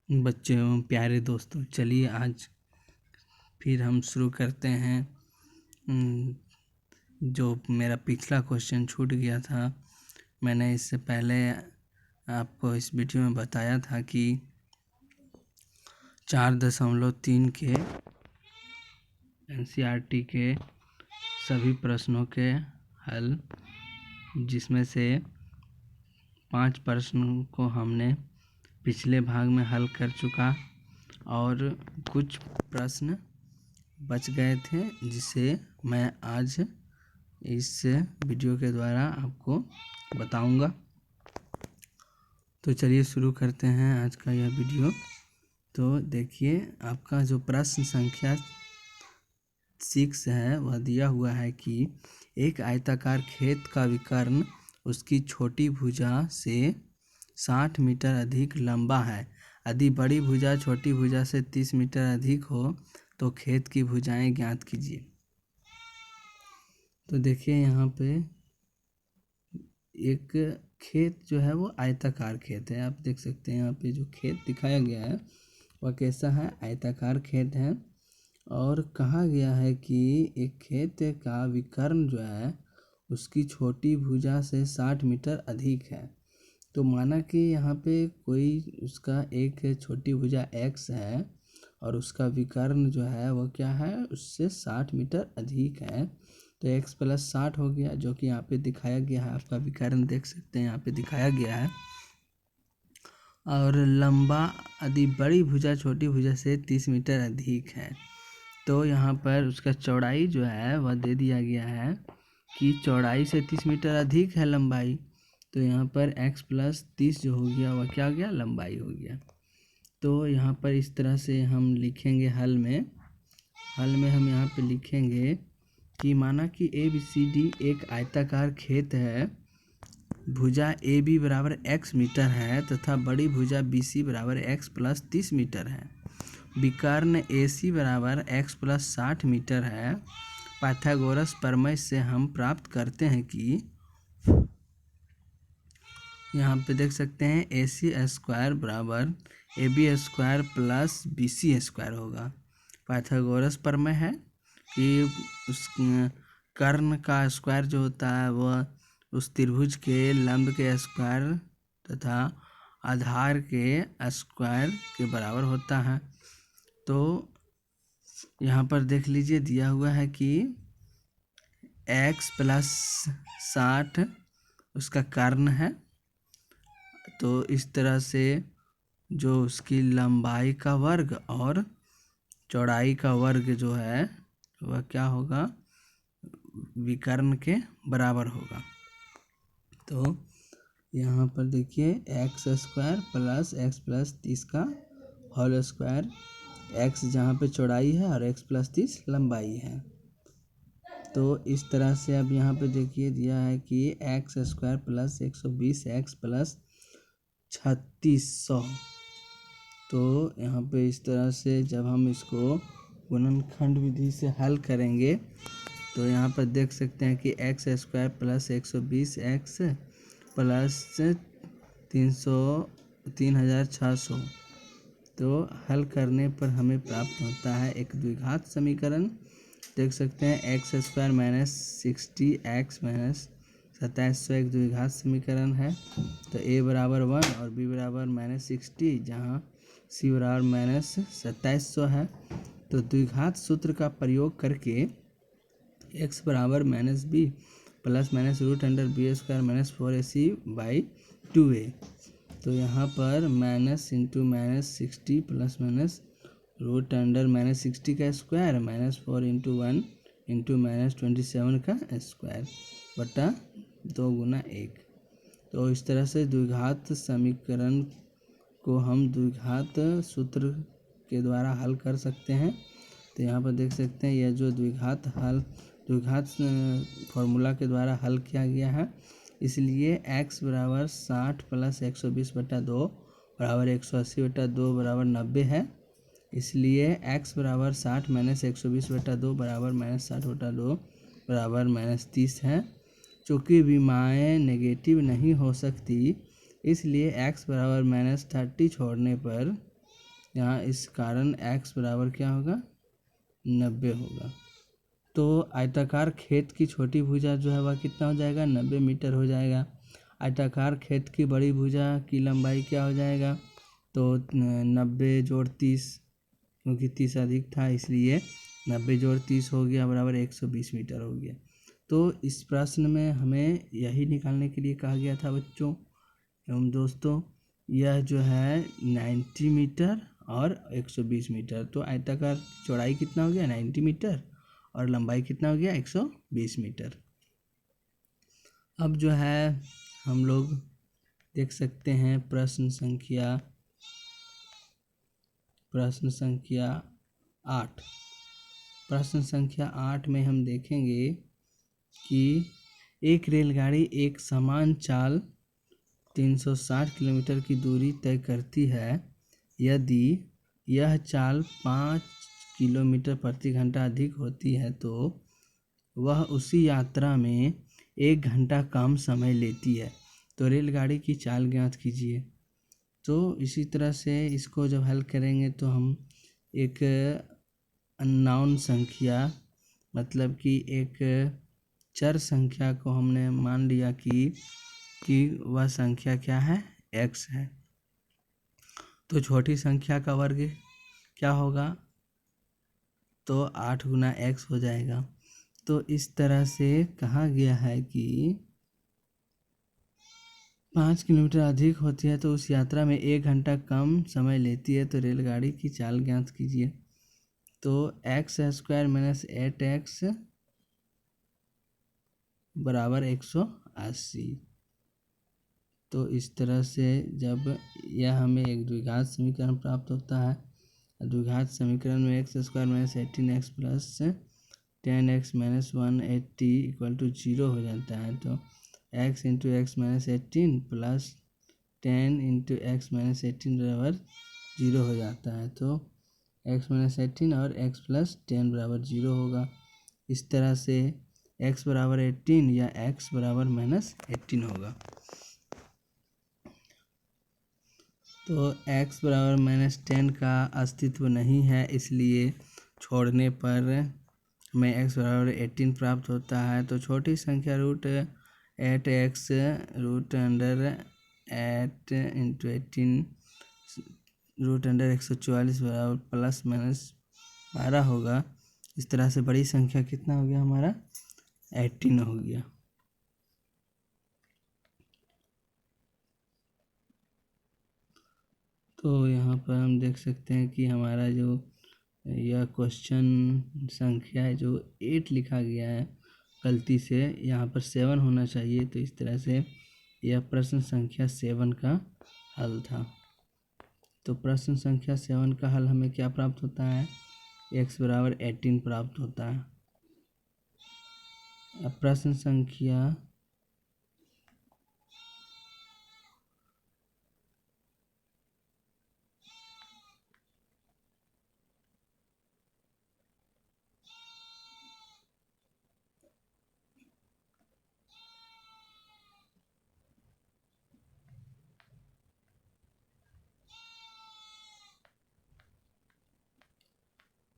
बच्चों एवं प्यारे दोस्तों, चलिए आज फिर हम शुरू करते हैं। जो मेरा पिछला क्वेश्चन छूट गया था, मैंने इससे पहले आपको इस वीडियो में बताया था कि 4.3 के NCERT के सभी प्रश्नों के हल, जिसमें से 5 प्रश्नों को हमने पिछले भाग में हल कर चुका और कुछ प्रश्न बच गए थे, जिसे मैं आज इस वीडियो के द्वारा आपको बताऊंगा। तो चलिए शुरू करते हैं आज का यह वीडियो। तो देखिए, आपका जो प्रश्न संख्या 6 है वह दिया हुआ है कि एक आयताकार खेत का विकर्ण उसकी छोटी भुजा से 60 मीटर अधिक लंबा है। यदि बड़ी भुजा छोटी भुजा से 30 मीटर अधिक हो तो खेत की भुजाएं ज्ञात कीजिए। तो देखिए, यहाँ पे एक खेत जो है वो आयताकार खेत है। आप देख सकते हैं यहाँ पे जो खेत दिखाया गया है वह कैसा है, आयताकार खेत है। और कहा गया है कि एक खेत का विकर्ण जो है उसकी छोटी भुजा से 60 मीटर अधिक है। तो माना कि यहाँ पे कोई उसका एक छोटी भुजा x है और उसका विकर्ण जो है वह क्या है, उससे 60 मीटर अधिक है। तो x + 60 हो गया, जो कि यहाँ पे दिखाया गया है। आपका विकर्ण देख सकते हैं यहाँ पे दिखाया गया है। और लंबा यदि बड़ी भुजा छोटी भुजा से 30 मीटर अधिक है, तो यहाँ पर उसका चौड़ाई जो है वह दे दिया गया है कि चौड़ाई से 30 मीटर अधिक है लंबाई। तो यहाँ पर x + 30 जो हो गया वह क्या हो गया, लंबाई हो गया। तो यहाँ पर इस तरह से हम लिखेंगे हल में हम यहाँ पे लिखेंगे कि माना कि ABCD एक आयताकार खेत है। भुजा AB बराबर x मीटर है तथा बड़ी भुजा BC बराबर x + 30 मीटर है। विकर्ण AC बराबर x + 60 मीटर है। पाइथागोरस प्रमेय से हम प्राप्त करते हैं कि यहाँ पे देख सकते हैं AC² बराबर AB² + BC² होगा। पाइथागोरस प्रमेय है कि उस कर्ण का स्क्वायर जो होता है वह उस त्रिभुज के लंब के स्क्वायर तथा आधार के स्क्वायर के बराबर होता है। तो यहाँ पर देख लीजिए, दिया हुआ है कि x + 60 उसका कर्ण है। तो इस तरह से जो उसकी लंबाई का वर्ग और चौड़ाई का वर्ग जो है वह क्या होगा, विकर्ण के बराबर होगा। तो यहाँ पर देखिए x² + x + 30 का होल स्क्वायर, x जहाँ पे चौड़ाई है और x + 30 लंबाई है। तो इस तरह से अब यहाँ पे देखिए दिया है कि x² + 120 x + 3600। तो यहाँ पे इस तरह से जब हम इसको गुणनखंड विधि से हल करेंगे तो यहाँ पर देख सकते हैं कि x² + 120 x + 3600। तो हल करने पर हमें प्राप्त होता है एक द्विघात समीकरण। देख सकते हैं x² - 60 x - 2700 एक द्विघात समीकरण है। तो a बराबर 1 और b बराबर -60, जहाँ c बराबर -2700 है। तो द्विघात सूत्र का प्रयोग करके x बराबर -b + √√b² - 4ac/2a। तो यहाँ पर -60 + √√60 का स्क्वायर -4 × 1 × -27 का स्क्वायर बटा 2 × 1। तो इस तरह से द्विघात समीकरण को हम द्विघात सूत्र के द्वारा हल कर सकते हैं। तो यहाँ पर देख सकते हैं यह जो द्विघात फॉर्मूला के द्वारा हल किया गया है। इसलिए x बराबर 60 + 120/2 बराबर 180/2 बराबर 90 है। इसलिए x बराबर 60 - 120/2 बराबर -60/2 बराबर -30 है। चूँकि विमाएँ नेगेटिव नहीं हो सकती, इसलिए x बराबर -30 छोड़ने पर यहाँ इस कारण x बराबर क्या होगा 90 होगा। तो आयताकार खेत की छोटी भुजा जो है वह कितना हो जाएगा 90 मीटर हो जाएगा। आयताकार खेत की बड़ी भुजा की लंबाई क्या हो जाएगा तो 90 जोड़ 30, क्योंकि 30 अधिक था इसलिए 90 जोड़ 30 हो गया बराबर 120 मीटर हो गया। तो इस प्रश्न में हमें यही निकालने के लिए कहा गया था बच्चों एवं दोस्तों, यह जो है 90 मीटर और 120 मीटर। तो आयताकार चौड़ाई कितना हो गया 90 मीटर और लंबाई कितना हो गया 120 मीटर। अब जो है हम लोग देख सकते हैं प्रश्न संख्या 8। प्रश्न संख्या 8 में हम देखेंगे कि एक रेलगाड़ी एक समान चाल 360 किलोमीटर की दूरी तय करती है। यदि यह चाल 5 किलोमीटर प्रति घंटा अधिक होती है तो वह उसी यात्रा में 1 घंटा कम समय लेती है। तो रेलगाड़ी की चाल ज्ञात कीजिए। तो इसी तरह से इसको जब हल करेंगे तो हम एक अननोन संख्या मतलब कि एक चर संख्या को हमने मान लिया कि वह संख्या क्या है x है। तो छोटी संख्या का वर्ग क्या होगा तो 8 गुना x हो जाएगा। तो इस तरह से कहा गया है कि 5 किलोमीटर अधिक होती है तो उस यात्रा में 1 घंटा कम समय लेती है। तो रेलगाड़ी की चाल ज्ञात कीजिए। तो x² माइनस 8x बराबर 180। तो इस तरह से जब यह हमें एक द्विघात समीकरण प्राप्त होता है, द्विघात समीकरण में x² minus 18x plus 10x minus 180 equal to 0 हो जाता है। तो x into X minus 18 plus 10 into X minus 18 बराबर 0 हो जाता है। तो x माइनस 18 और x प्लस 10 बराबर 0 होगा। इस तरह से x बराबर 18 या x बराबर माइनस 18 होगा। तो x बराबर माइनस 10 का अस्तित्व नहीं है, इसलिए छोड़ने पर हमें x बराबर 18 प्राप्त होता है। तो छोटी संख्या √8x √8 इंटू 18 √144 बराबर प्लस माइनस 12 होगा। इस तरह से बड़ी संख्या कितना हो गया हमारा 18 हो गया। तो यहाँ पर हम देख सकते हैं कि हमारा जो यह क्वेश्चन संख्या है जो 8 लिखा गया है गलती से, यहाँ पर 7 होना चाहिए। तो इस तरह से यह प्रश्न संख्या 7 का हल था। तो प्रश्न संख्या 7 का हल हमें क्या प्राप्त होता है x बराबर 18 प्राप्त होता है। अब प्रश्न संख्या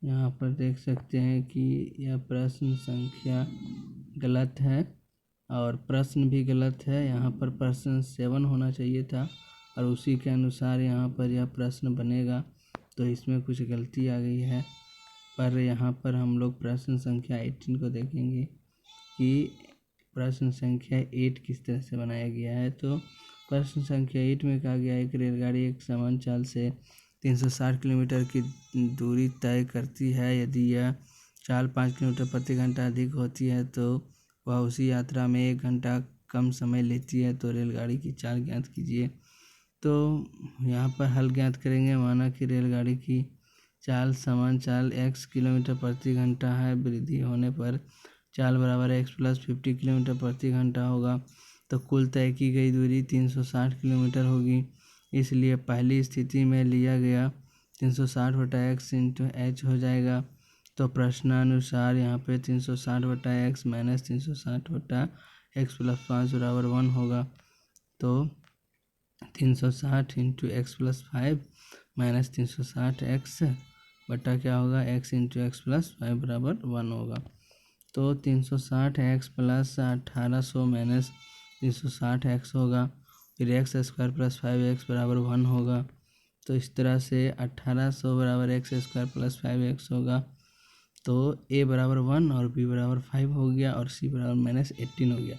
यहाँ पर देख सकते हैं कि यह प्रश्न संख्या गलत है और प्रश्न भी गलत है। यहाँ पर प्रश्न 7 होना चाहिए था और उसी के अनुसार यहाँ पर यह प्रश्न बनेगा। तो इसमें कुछ गलती आ गई है। पर यहाँ पर हम लोग प्रश्न संख्या 18 को देखेंगे कि प्रश्न संख्या 8 किस तरह से बनाया गया है। तो प्रश्न संख्या 8 में कहा गया है कि रेलगाड़ी एक समान चाल से 360 किलोमीटर की दूरी तय करती है। यदि यह चाल 5 किलोमीटर प्रति घंटा अधिक होती है तो वह उसी यात्रा में 1 घंटा कम समय लेती है। तो रेलगाड़ी की चाल ज्ञात कीजिए। तो यहाँ पर हल ज्ञात करेंगे। माना कि रेलगाड़ी की चाल समान चाल x किलोमीटर प्रति घंटा है, वृद्धि होने पर चाल बराबर x प्लस 50 किलोमीटर प्रति घंटा होगा। तो कुल तय की गई दूरी 360 किलोमीटर होगी। इसलिए पहली स्थिति में लिया गया 360 बटा एक्स इंटू एच हो जाएगा। तो प्रश्नानुसार यहाँ पे 360 बटा एक्स माइनस 360 बटा एक्स प्लस 5 बराबर 1 होगा। तो 360 into x plus 5 minus 360x बटा क्या होगा x इंटू एक्स प्लस 5 बराबर 1 होगा। तो 360x प्लस 1800 माइनस 360x होगा, फिर एक्स स्क्वायर प्लस 5x बराबर 1 होगा। तो इस तरह से 1800 बराबर एक्स स्क्वायर प्लस 5x होगा। तो a बराबर 1 और b बराबर 5 हो गया और c बराबर माइनस 18 हो गया।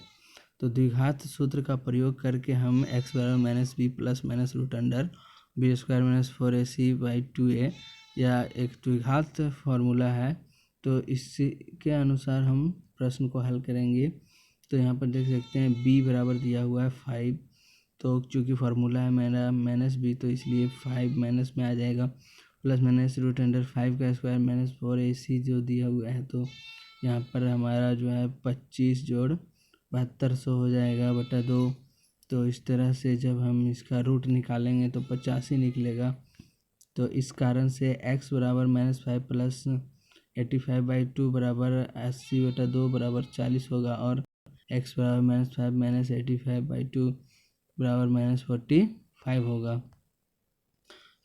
तो द्विघात सूत्र का प्रयोग करके हम x बराबर minus B plus minus root under B square minus 4ac by 2a या एक द्विघात फार्मूला है, तो इसके अनुसार हम प्रश्न को हल करेंगे। तो यहाँ पर देख सकते हैं b बराबर दिया हुआ है 5, तो चूँकि फार्मूला है मेरा माइनस b, तो इसलिए 5 माइनस में आ जाएगा, प्लस माइनस रूट अंडर 5 का स्क्वायर माइनस 4ac जो दिया हुआ है। तो यहाँ पर हमारा जो है 25 जोड़ 7200 हो जाएगा बटा 2। तो इस तरह से जब हम इसका रूट निकालेंगे तो 85 निकलेगा। तो इस कारण से x बराबर माइनस 5 प्लस 85 बाई 2 बराबर 80 बटा 2 बराबर 40 होगा, और x बराबर माइनस 5 माइनस 85 बाई 2 बराबर माइनस 45 होगा।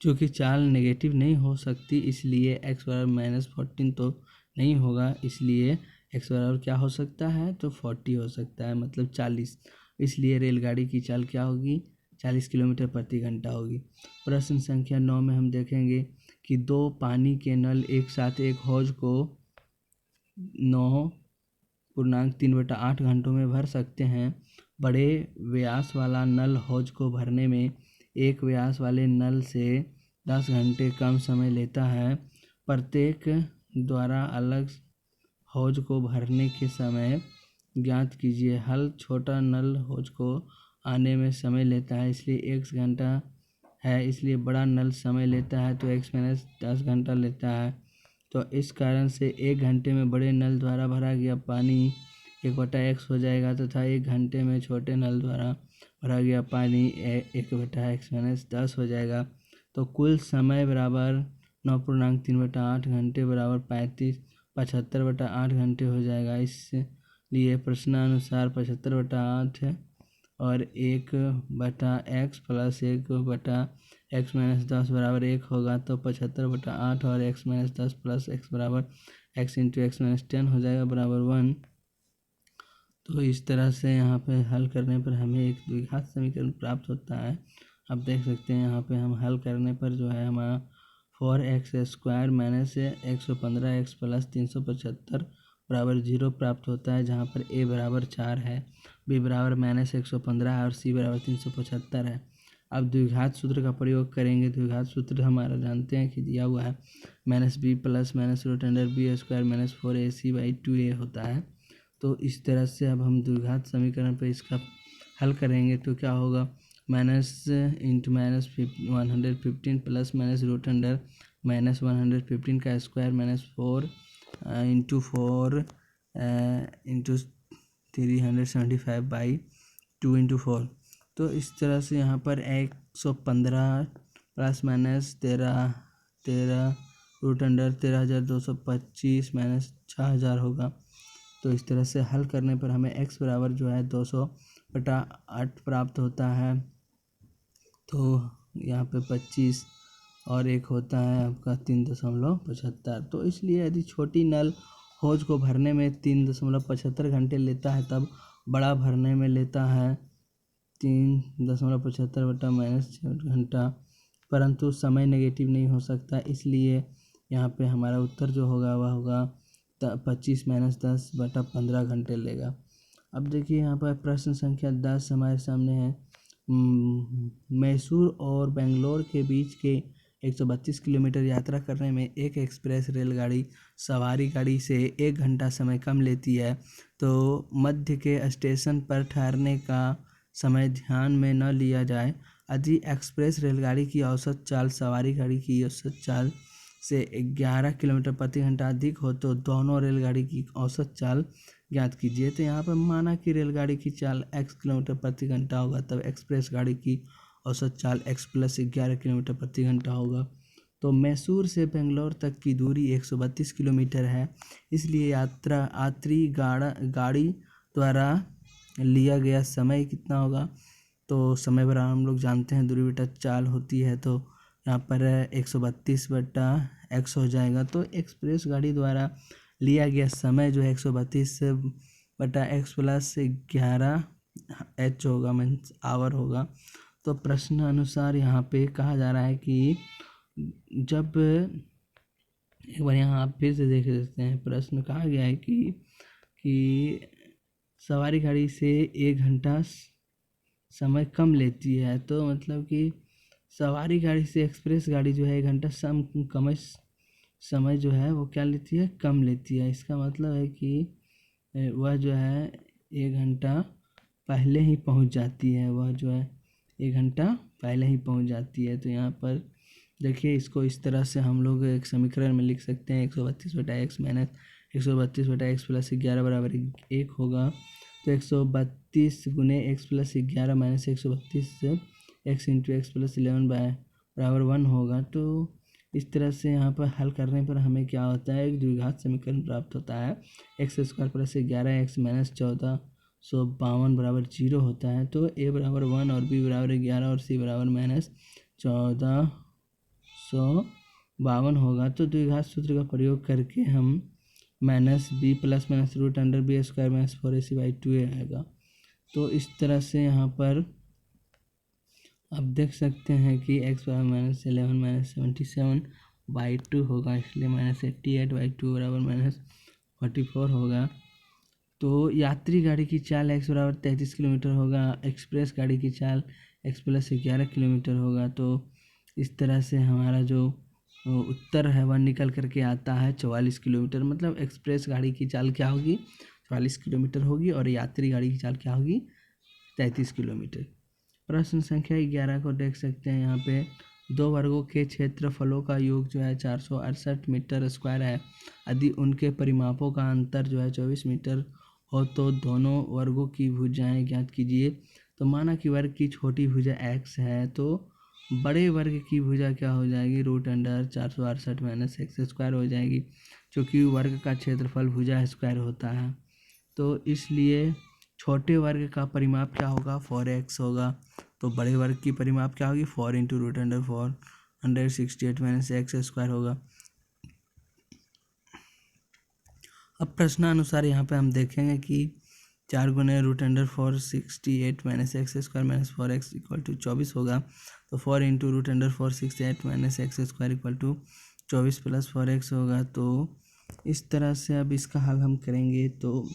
चूँकि चाल नेगेटिव नहीं हो सकती, इसलिए x बराबर माइनस 14 तो नहीं होगा, इसलिए x बराबर क्या हो सकता है, तो 40 हो सकता है, मतलब 40। इसलिए रेलगाड़ी की चाल क्या होगी, 40 किलोमीटर प्रति घंटा होगी। प्रश्न संख्या 9 में हम देखेंगे कि 2 पानी के नल एक साथ एक हौज को 9.3/8 घंटों में भर सकते हैं। बड़े व्यास वाला नल हौज को भरने में एक व्यास वाले नल से 10 घंटे कम समय लेता है। प्रत्येक द्वारा अलग हौज को भरने के समय ज्ञात कीजिए। हल छोटा नल हौज को आने में समय लेता है, इसलिए x घंटा है, इसलिए बड़ा नल समय लेता है, तो x माइनस 10 घंटा लेता है। तो इस कारण से 1 घंटे में बड़े नल द्वारा भरा गया पानी 1/x हो जाएगा, तथा 1 घंटे में छोटे नल द्वारा भरा गया पानी 1/x माइनस 10 हो जाएगा। तो कुल समय बराबर 9.3/8 घंटे बराबर 75/8 घंटे हो जाएगा। इसलिए प्रश्नानुसार 75/8 और 1/x प्लस 1/x माइनस 10 बराबर 1 होगा। तो 75/8 और x माइनस 10 प्लस x बराबर x इंटू एक्स माइनस 10 हो जाएगा बराबर 1। तो इस तरह से यहाँ पे हल करने पर हमें एक द्विघात समीकरण प्राप्त होता है। आप देख सकते हैं यहाँ पे हम हल करने पर जो है हमारा 4x square minus 115x plus 375 बराबर 0 प्राप्त होता है, जहाँ पर a बराबर 4 है, b बराबर माइनस 115 है और c बराबर 375 है। अब द्विघात सूत्र का प्रयोग करेंगे। द्विघात सूत्र हमारा जानते हैं कि दिया हुआ है minus B plus minus root under B square minus 4ac by 2a होता है। तो इस तरह से अब हम द्विघात समीकरण पर इसका हल करेंगे तो क्या होगा, minus into minus 115 plus minus root under minus 115 का square minus 4 into 4 into 375 by 2 into 4। तो इस तरह से यहाँ पर 115 plus minus 13 root under 13,225 minus 6,000 होगा। तो इस तरह से हल करने पर हमें x बराबर जो है 200/8 प्राप्त होता है। तो यहाँ पे 25 और एक होता है आपका 3.75। तो इसलिए यदि छोटी नल हौज को भरने में 3.75 घंटे लेता है, तब बड़ा भरने में लेता है 3.75 बटा माइनस 6 घंटा, परंतु समय नेगेटिव नहीं हो सकता, इसलिए यहाँ पे हमारा उत्तर जो होगा वह होगा 25 माइनस 10 बटा 15 घंटे लेगा। अब देखिए यहाँ पर प्रश्न संख्या 10 हमारे सामने है। मैसूर और बेंगलोर के बीच के 132 किलोमीटर यात्रा करने में एक एक्सप्रेस रेलगाड़ी सवारी गाड़ी से 1 घंटा समय कम लेती है, तो मध्य के स्टेशन पर ठहरने का समय ध्यान में न लिया जाए। यदि एक्सप्रेस रेलगाड़ी की औसत चाल सवारी गाड़ी की औसत चाल से 11 किलोमीटर प्रति घंटा अधिक हो तो दोनों रेलगाड़ी की औसत चाल ज्ञात कीजिए। तो यहाँ पर माना कि रेलगाड़ी की चाल x किलोमीटर प्रति घंटा होगा, तब एक्सप्रेस गाड़ी की औसत चाल x प्लस 11 किलोमीटर प्रति घंटा होगा। तो मैसूर से बेंगलोर तक की दूरी 132 किलोमीटर है, इसलिए यात्री गाड़ी द्वारा लिया गया समय कितना होगा। तो समय बराबर हम लोग जानते हैं दूरी बटा चाल होती है, तो यहाँ पर 132/x हो जाएगा। तो एक्सप्रेस गाड़ी द्वारा लिया गया समय जो है 132/x प्लस 11h होगा, मीन्स आवर होगा। तो प्रश्न अनुसार यहाँ पे कहा जा रहा है कि जब, एक बार यहाँ आप फिर से देख सकते हैं, प्रश्न कहा गया है कि सवारी गाड़ी से 1 घंटा समय कम लेती है। तो मतलब कि सवारी गाड़ी से एक्सप्रेस गाड़ी जो है 1 घंटा कम समय जो है वो क्या लेती है, कम लेती है। इसका मतलब है कि वह जो है 1 घंटा पहले ही पहुंच जाती है, वह जो है 1 घंटा पहले ही पहुंच जाती है। तो यहाँ पर देखिए, इसको इस तरह से हम लोग एक समीकरण में लिख सकते हैं, 132/x माइनस 132/x प्लस 11 बराबर 1 होगा। तो 132 गुने x plus 11 minus 132 x into x plus 11 बराबर 1 होगा। तो इस तरह से यहाँ पर हल करने पर हमें क्या होता है, एक द्विघात समीकरण प्राप्त होता है। x² प्लस 11x माइनस 1452 बराबर 0 होता है। तो a बराबर 1 और b बराबर 11 और c बराबर माइनस 1452 होगा। तो द्विघात सूत्र का प्रयोग करके हम minus B plus minus root under B square minus 4ac/2a आएगा। तो इस तरह से यहाँ पर आप देख सकते हैं कि x बराबर माइनस 11 माइनस 77/2 होगा, इसलिए माइनस 88/2 बराबर माइनस 44 होगा। तो यात्री गाड़ी की चाल x बराबर 33 किलोमीटर होगा, एक्सप्रेस गाड़ी की चाल x प्लस 11 किलोमीटर होगा। तो इस तरह से हमारा जो उत्तर है वह निकल करके आता है 44 किलोमीटर। मतलब एक्सप्रेस गाड़ी की चाल क्या होगी, 44 किलोमीटर होगी, और यात्री गाड़ी की चाल क्या होगी, 33 किलोमीटर। प्रश्न संख्या 11 को देख सकते हैं। यहाँ पे 2 वर्गों के क्षेत्रफलों का योग जो है 468 मीटर स्क्वायर है। यदि उनके परिमापों का अंतर जो है 24 मीटर हो तो दोनों वर्गों की भुजाएं ज्ञात कीजिए। तो माना कि वर्ग की छोटी भुजा x है, तो बड़े वर्ग की भुजा क्या हो जाएगी, root under 468 minus X square हो जाएगी, क्योंकि वर्ग का क्षेत्रफल भुजा स्क्वायर होता है। तो इसलिए छोटे वर्ग का परिमाप क्या होगा, 4x होगा। तो बड़े वर्ग की परिमाप क्या होगी, 4 into root under 468 minus X square होगा। अब प्रश्नानुसार यहाँ पे हम देखेंगे कि 4 गुने root under 468 minus X square minus 4x equal to 24 होगा। तो 4 into root under 468 minus X square equal to 24 plus 4x होगा। तो इस तरह से अब इसका हल हम करेंगे तो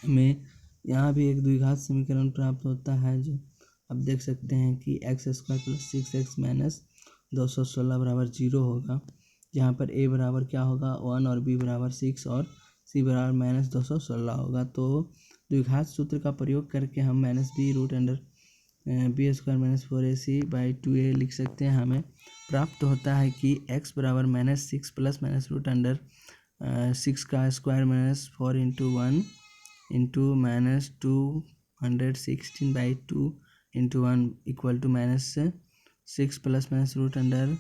हमें यहाँ भी एक द्विघात समीकरण प्राप्त होता है, जो अब देख सकते हैं कि x² प्लस 6x माइनस 216 बराबर 0 होगा। जहाँ पर a बराबर क्या होगा, 1 और b बराबर 6 और c बराबर माइनस 216 होगा। तो द्विघात सूत्र का प्रयोग करके हम minus B root under b² minus 4ac/2a लिख सकते हैं। हमें प्राप्त होता है कि x बराबर minus 6 plus minus root under 6 का square minus 4 into 1 into minus 216/2 into 1 equal to minus 6 plus minus root under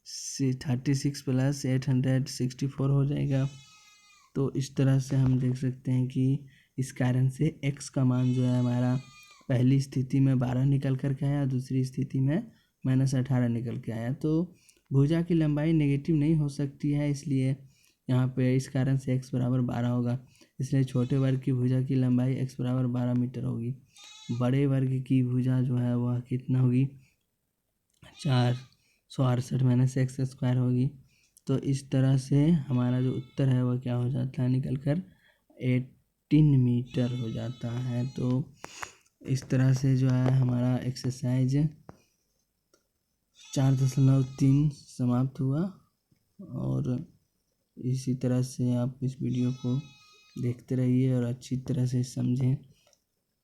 36 plus 864 हो जाएगा। तो इस तरह से हम देख सकते हैं कि इस कारण से x का मान जो है हमारा पहली स्थिति में 12 निकल कर के आया, दूसरी स्थिति में माइनस 18 निकल के आया। तो भुजा की लंबाई नेगेटिव नहीं हो सकती है, इसलिए यहाँ पे इस कारण से x बराबर 12 होगा। इसलिए छोटे वर्ग की भुजा की लंबाई x बराबर 12 मीटर होगी। बड़े वर्ग की भुजा जो है वह कितना होगी, 468 माइनस एक्स स्क्वायर होगी। तो इस तरह से हमारा जो उत्तर है वह क्या हो जाता है, निकल कर 18 मीटर हो जाता है। तो इस तरह से जो है हमारा एक्सरसाइज 4.3 समाप्त हुआ। और इसी तरह से आप इस वीडियो को देखते रहिए और अच्छी तरह से समझें,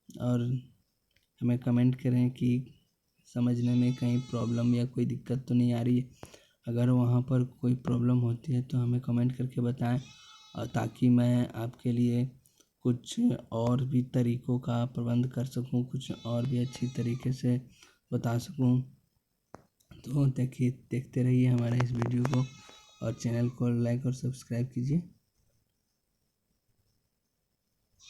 और हमें कमेंट करें कि समझने में कहीं प्रॉब्लम या कोई दिक्कत तो नहीं आ रही है। अगर वहाँ पर कोई प्रॉब्लम होती है तो हमें कमेंट करके बताएं, और ताकि मैं आपके लिए कुछ और भी तरीक़ों का प्रबंध कर सकूं, कुछ और भी अच्छी तरीके से बता सकूं। तो देखते रहिए हमारे इस वीडियो को, और चैनल को लाइक और सब्सक्राइब कीजिए।